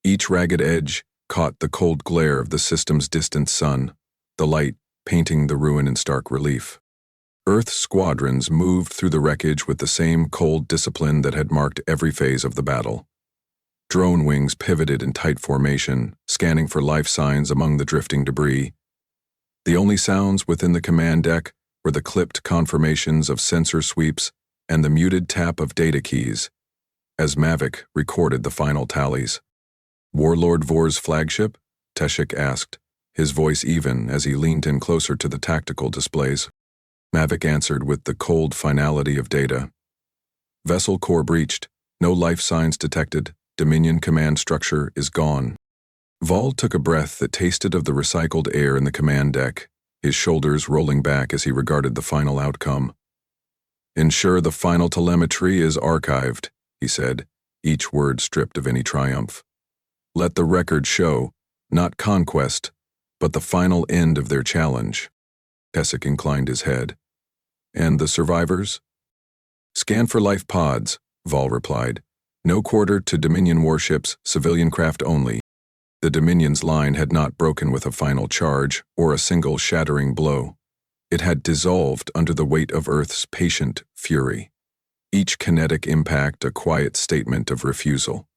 Each ragged edge caught the cold glare of the system's distant sun, the light painting the ruin in stark relief. Earth's squadrons moved through the wreckage with the same cold discipline that had marked every phase of the battle. Drone wings pivoted in tight formation, scanning for life signs among the drifting debris. The only sounds within the command deck were the clipped confirmations of sensor sweeps and the muted tap of data keys, as Mavic recorded the final tallies. "Warlord Vor's flagship?" Teshik asked, his voice even as he leaned in closer to the tactical displays. Mavic answered with the cold finality of data. "Vessel core breached. No life signs detected. Dominion command structure is gone." Vol took a breath that tasted of the recycled air in the command deck, his shoulders rolling back as he regarded the final outcome. "Ensure the final telemetry is archived," he said, each word stripped of any triumph. "Let the record show, not conquest, but the final end of their challenge." Tessik inclined his head. "And the survivors?" "Scan for life pods," Vol replied. "No quarter to Dominion warships, civilian craft only." The Dominion's line had not broken with a final charge or a single shattering blow. It had dissolved under the weight of Earth's patient fury, each kinetic impact a quiet statement of refusal.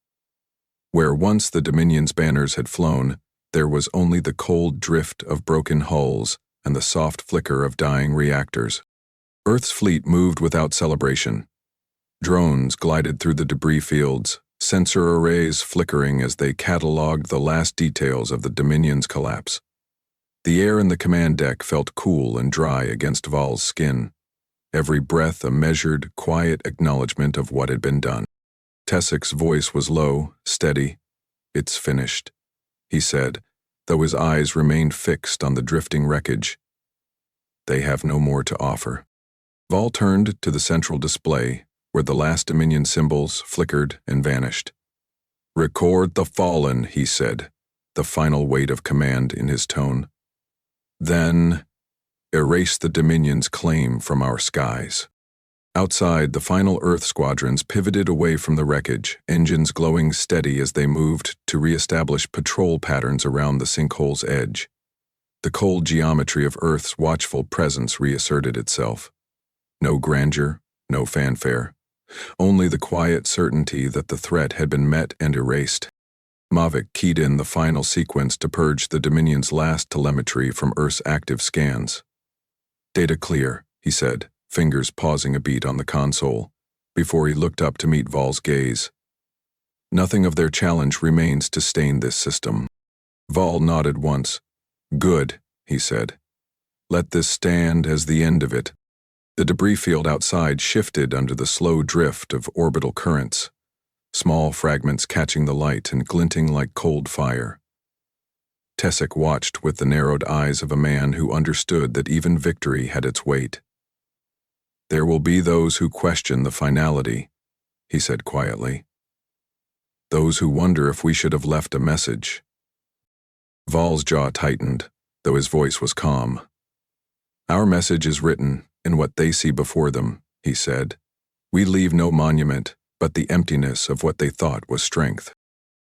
Where once the Dominion's banners had flown, there was only the cold drift of broken hulls and the soft flicker of dying reactors. Earth's fleet moved without celebration. Drones glided through the debris fields, sensor arrays flickering as they catalogued the last details of the Dominion's collapse. The air in the command deck felt cool and dry against Vol's skin, every breath a measured, quiet acknowledgement of what had been done. Tessik's voice was low, steady. "It's finished," he said, though his eyes remained fixed on the drifting wreckage. They have no more to offer. Vol turned to the central display, where the last Dominion symbols flickered and vanished. "Record the fallen," he said, the final weight of command in his tone. "Then, erase the Dominion's claim from our skies." Outside, the final Earth squadrons pivoted away from the wreckage, engines glowing steady as they moved to re-establish patrol patterns around the sinkhole's edge. The cold geometry of Earth's watchful presence reasserted itself. No grandeur, no fanfare. Only the quiet certainty that the threat had been met and erased. Mavic keyed in the final sequence to purge the Dominion's last telemetry from Earth's active scans. "Data clear," he said, fingers pausing a beat on the console, before he looked up to meet Vol's gaze. "Nothing of their challenge remains to stain this system." Vol nodded once. "Good," he said. "Let this stand as the end of it." The debris field outside shifted under the slow drift of orbital currents, small fragments catching the light and glinting like cold fire. Tessic watched with the narrowed eyes of a man who understood that even victory had its weight. "There will be those who question the finality," he said quietly. "Those who wonder if we should have left a message." Vol's jaw tightened, though his voice was calm. "Our message is written in what they see before them," he said. "We leave no monument, but the emptiness of what they thought was strength."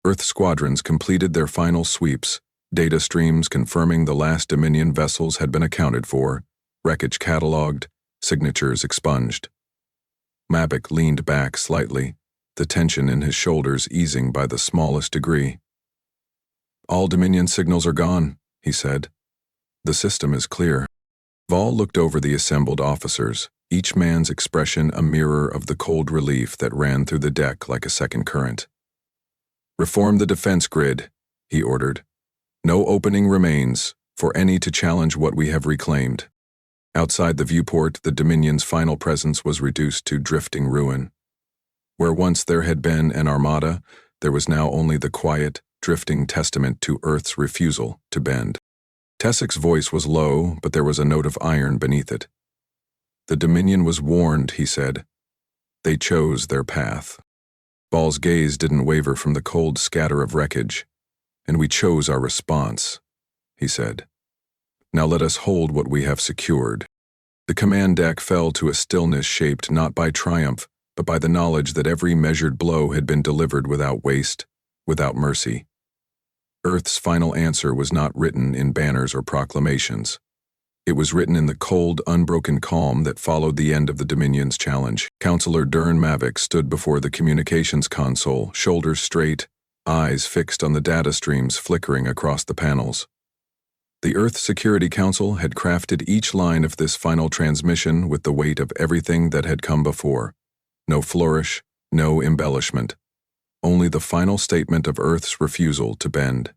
Earth squadrons completed their final sweeps, data streams confirming the last Dominion vessels had been accounted for, wreckage cataloged, signatures expunged. Mavic leaned back slightly, the tension in his shoulders easing by the smallest degree. "All Dominion signals are gone," he said. "The system is clear." Vol looked over the assembled officers, each man's expression a mirror of the cold relief that ran through the deck like a second current. "Reform the defense grid," he ordered. "No opening remains for any to challenge what we have reclaimed." Outside the viewport, the Dominion's final presence was reduced to drifting ruin. Where once there had been an armada, there was now only the quiet, drifting testament to Earth's refusal to bend. Tessic's voice was low, but there was a note of iron beneath it. "The Dominion was warned," he said. "They chose their path." Vol's gaze didn't waver from the cold scatter of wreckage. "And we chose our response," he said. "Now let us hold what we have secured." The command deck fell to a stillness shaped not by triumph, but by the knowledge that every measured blow had been delivered without waste, without mercy. Earth's final answer was not written in banners or proclamations. It was written in the cold, unbroken calm that followed the end of the Dominion's challenge. Counselor Dern Mavic stood before the communications console, shoulders straight, eyes fixed on the data streams flickering across the panels. The Earth Security Council had crafted each line of this final transmission with the weight of everything that had come before. No flourish, no embellishment. Only the final statement of Earth's refusal to bend.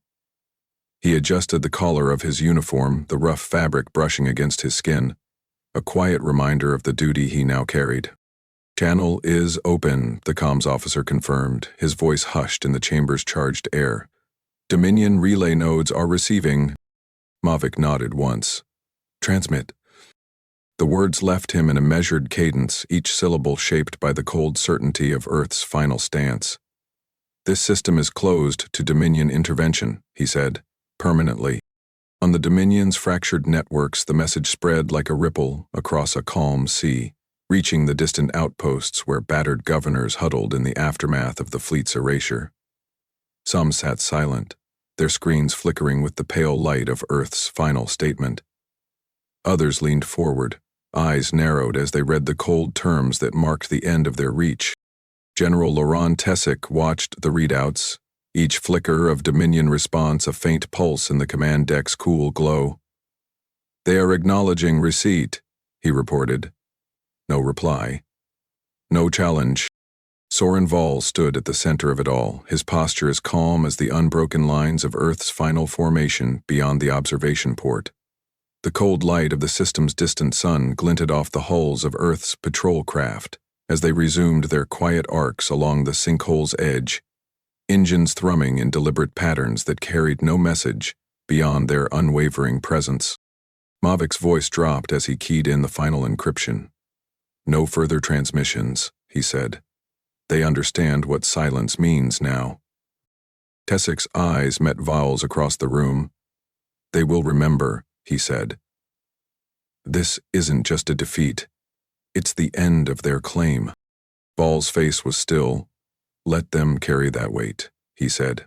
He adjusted the collar of his uniform, the rough fabric brushing against his skin, a quiet reminder of the duty he now carried. "Channel is open," the comms officer confirmed, his voice hushed in the chamber's charged air. "Dominion relay nodes are receiving." Mavic nodded once. "Transmit." The words left him in a measured cadence, each syllable shaped by the cold certainty of Earth's final stance. "This system is closed to Dominion intervention," he said, permanently. On the Dominion's fractured networks, the message spread like a ripple across a calm sea, reaching the distant outposts where battered governors huddled in the aftermath of the fleet's erasure. Some sat silent, their screens flickering with the pale light of Earth's final statement. Others leaned forward, eyes narrowed as they read the cold terms that marked the end of their reach. General Laurent Tessic watched the readouts, each flicker of Dominion response a faint pulse in the command deck's cool glow. "They are acknowledging receipt," he reported. No reply. No challenge. Soren Vol stood at the center of it all, his posture as calm as the unbroken lines of Earth's final formation beyond the observation port. The cold light of the system's distant sun glinted off the hulls of Earth's patrol craft as they resumed their quiet arcs along the sinkhole's edge, engines thrumming in deliberate patterns that carried no message beyond their unwavering presence. Mavik's voice dropped as he keyed in the final encryption. "No further transmissions," he said. "They understand what silence means now." Tessik's eyes met Val's across the room. "They will remember," he said. "This isn't just a defeat. It's the end of their claim." Val's face was still. "Let them carry that weight," he said.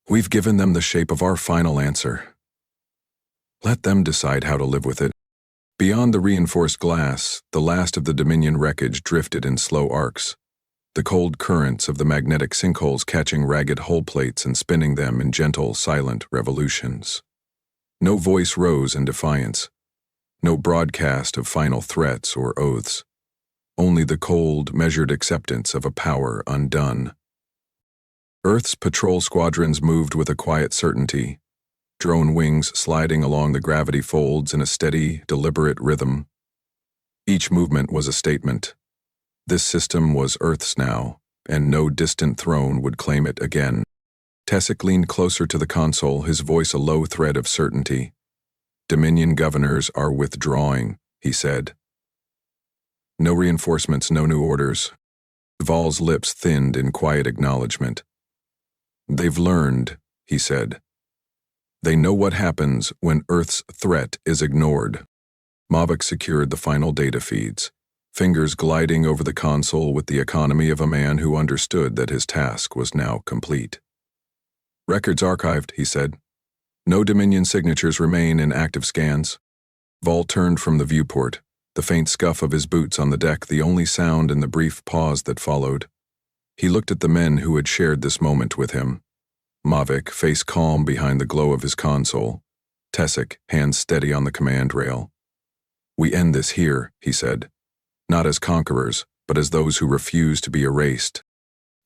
"We've given them the shape of our final answer. Let them decide how to live with it." Beyond the reinforced glass, the last of the Dominion wreckage drifted in slow arcs, the cold currents of the magnetic sinkholes catching ragged hull plates and spinning them in gentle, silent revolutions. No voice rose in defiance. No broadcast of final threats or oaths. Only the cold, measured acceptance of a power undone. Earth's patrol squadrons moved with a quiet certainty, drone wings sliding along the gravity folds in a steady, deliberate rhythm. Each movement was a statement. This system was Earth's now, and no distant throne would claim it again. Tessik leaned closer to the console, his voice a low thread of certainty. "Dominion governors are withdrawing," he said. "No reinforcements, no new orders." Val's lips thinned in quiet acknowledgement. "They've learned," he said. "They know what happens when Earth's threat is ignored." Mavik secured the final data feeds, fingers gliding over the console with the economy of a man who understood that his task was now complete. "Records archived," he said. "No Dominion signatures remain in active scans." Val turned from the viewport, the faint scuff of his boots on the deck the only sound in the brief pause that followed. He looked at the men who had shared this moment with him. Mavik, face calm behind the glow of his console. Tessik, hands steady on the command rail. "We end this here," he said. "Not as conquerors, but as those who refuse to be erased."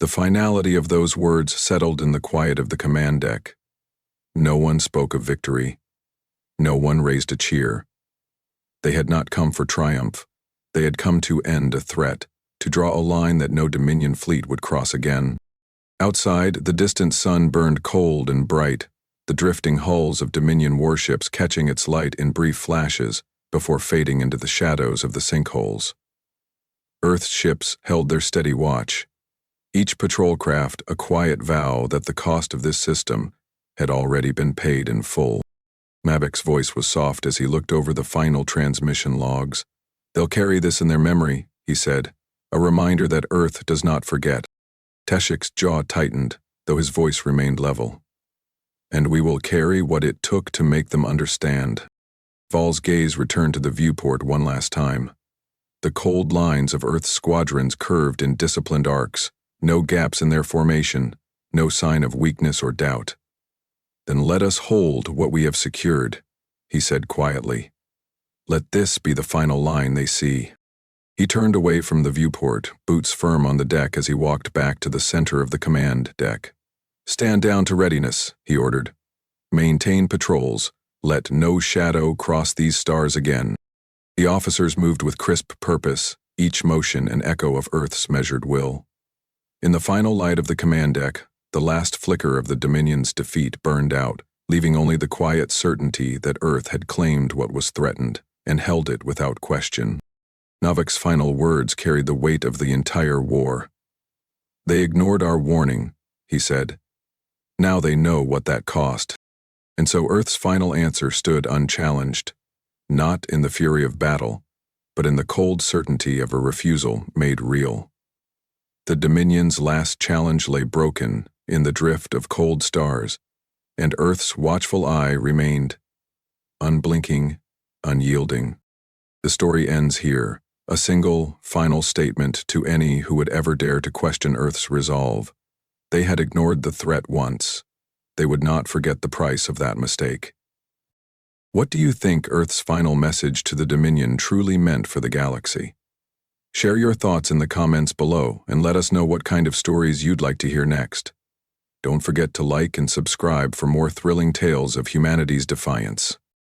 The finality of those words settled in the quiet of the command deck. No one spoke of victory. No one raised a cheer. They had not come for triumph. They had come to end a threat, to draw a line that no Dominion fleet would cross again. Outside, the distant sun burned cold and bright, the drifting hulls of Dominion warships catching its light in brief flashes before fading into the shadows of the sinkholes. Earth's ships held their steady watch, each patrol craft a quiet vow that the cost of this system had already been paid in full. Mavik's voice was soft as he looked over the final transmission logs. "They'll carry this in their memory," he said, "a reminder that Earth does not forget." Tessik's jaw tightened, though his voice remained level. "And we will carry what it took to make them understand." Val's gaze returned to the viewport one last time. The cold lines of Earth's squadrons curved in disciplined arcs, no gaps in their formation, no sign of weakness or doubt. "Then let us hold what we have secured," he said quietly. "Let this be the final line they see." He turned away from the viewport, boots firm on the deck as he walked back to the center of the command deck. "Stand down to readiness," he ordered. "Maintain patrols. Let no shadow cross these stars again." The officers moved with crisp purpose, each motion an echo of Earth's measured will. In the final light of the command deck, the last flicker of the Dominion's defeat burned out, leaving only the quiet certainty that Earth had claimed what was threatened and held it without question. Mavik's final words carried the weight of the entire war. "They ignored our warning," he said. "Now they know what that cost." And so Earth's final answer stood unchallenged, not in the fury of battle, but in the cold certainty of a refusal made real. The Dominion's last challenge lay broken in the drift of cold stars, and Earth's watchful eye remained unblinking, unyielding. The story ends here, a single, final statement to any who would ever dare to question Earth's resolve. They had ignored the threat once. They would not forget the price of that mistake. What do you think Earth's final message to the Dominion truly meant for the galaxy? Share your thoughts in the comments below and let us know what kind of stories you'd like to hear next. Don't forget to like and subscribe for more thrilling tales of humanity's defiance.